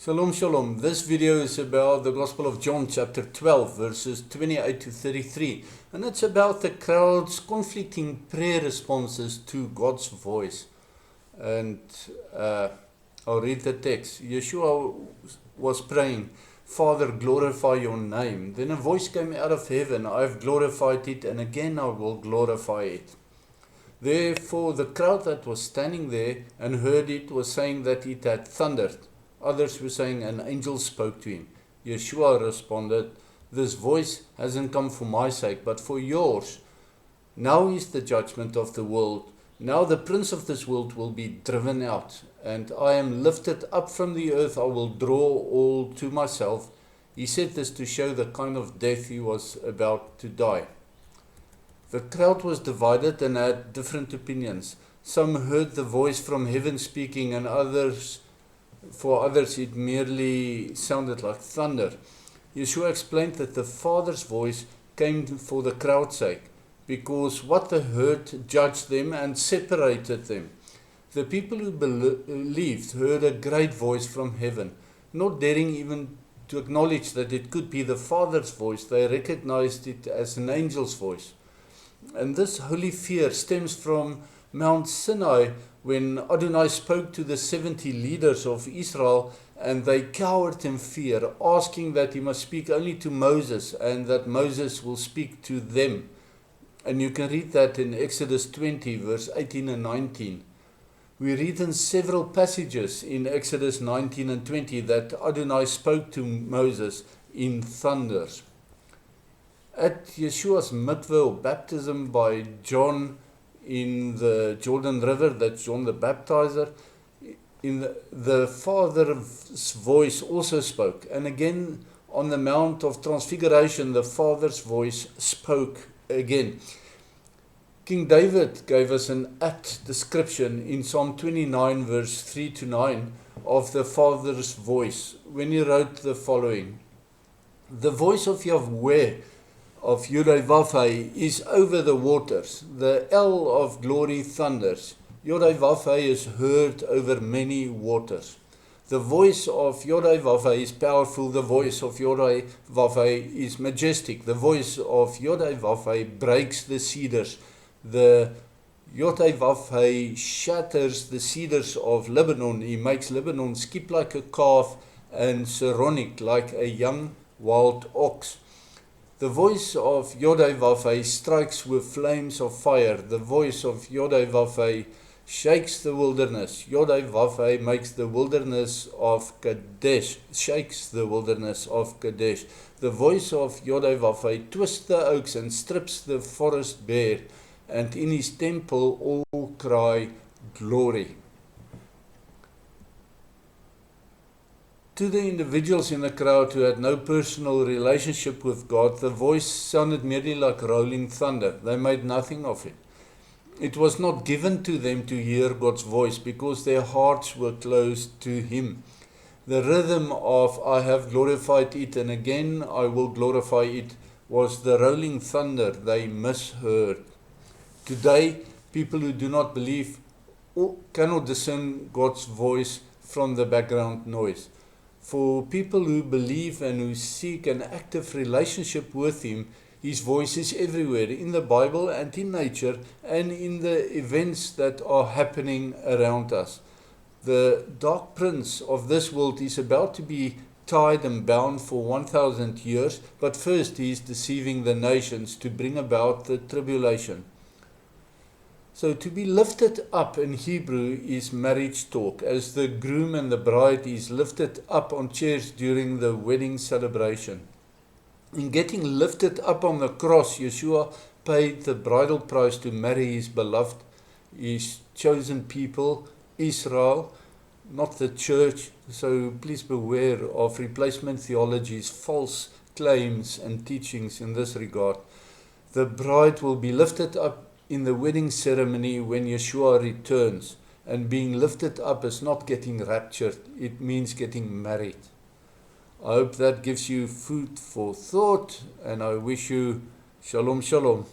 Shalom, shalom. This video is about the Gospel of John chapter 12 verses 28 to 33. And it's about the crowd's conflicting prayer responses to God's voice. And I'll read the text. Yeshua was praying, Father, glorify your name. Then a voice came out of heaven, I've glorified it and again I will glorify it. Therefore the crowd that was standing there and heard it was saying that it had thundered. Others were saying an angel spoke to him. Yeshua responded, this voice hasn't come for my sake, but for yours. Now is the judgment of the world. Now the prince of this world will be driven out, and I am lifted up from the earth. I will draw all to myself. He said this to show the kind of death he was about to die. The crowd was divided and had different opinions. Some heard the voice from heaven speaking, and for others it merely sounded like thunder. Yeshua explained that the Father's voice came for the crowd's sake, because what they heard judged them and separated them. The people who believed heard a great voice from heaven, not daring even to acknowledge that it could be the Father's voice. They recognized it as an angel's voice. And this holy fear stems from Mount Sinai, when Adonai spoke to the 70 leaders of Israel, and they cowered in fear, asking that he must speak only to Moses and that Moses will speak to them. And you can read that in Exodus 20 verse 18 and 19. We read in several passages in Exodus 19 and 20 that Adonai spoke to Moses in thunders. At Yeshua's mikveh, or baptism by John in the Jordan River, that's John the Baptizer, the Father's voice also spoke. And again on the Mount of Transfiguration, the Father's voice spoke again. King David gave us an apt description in Psalm 29 verse 3 to 9 of the Father's voice when he wrote the following. The voice of Yahweh of Yod-Heh-Vav-Heh is over the waters. The El of glory thunders. Yod-Heh-Vav-Heh is heard over many waters. The voice of Yod-Heh-Vav-Heh is powerful. The voice of Yod-Heh-Vav-Heh is majestic. The voice of Yod-Heh-Vav-Heh breaks the cedars. The Yod-Heh-Vav-Heh shatters the cedars of Lebanon. He makes Lebanon skip like a calf and Saronic like a young wild ox. The voice of Yod-Heh-Vav-Heh strikes with flames of fire. The voice of Yod-Heh-Vav-Heh shakes the wilderness. Yod-Heh-Vav-Heh makes the wilderness of Kadesh, shakes the wilderness of Kadesh. The voice of Yod-Heh-Vav-Heh twists the oaks and strips the forest bare. And in his temple all cry, glory. To the individuals in the crowd who had no personal relationship with God, the voice sounded merely like rolling thunder. They made nothing of it. It was not given to them to hear God's voice because their hearts were closed to Him. The rhythm of I have glorified it and again I will glorify it was the rolling thunder they misheard. Today, people who do not believe cannot discern God's voice from the background noise. For people who believe and who seek an active relationship with Him, His voice is everywhere, in the Bible and in nature and in the events that are happening around us. The dark prince of this world is about to be tied and bound for 1,000 years, but first he is deceiving the nations to bring about the tribulation. So to be lifted up in Hebrew is marriage talk, as the groom and the bride is lifted up on chairs during the wedding celebration. In getting lifted up on the cross, Yeshua paid the bridal price to marry His beloved, His chosen people, Israel, not the church. So please beware of replacement theologies, false claims and teachings in this regard. The bride will be lifted up in the wedding ceremony when Yeshua returns, and being lifted up is not getting raptured, it means getting married. I hope that gives you food for thought, and I wish you shalom shalom.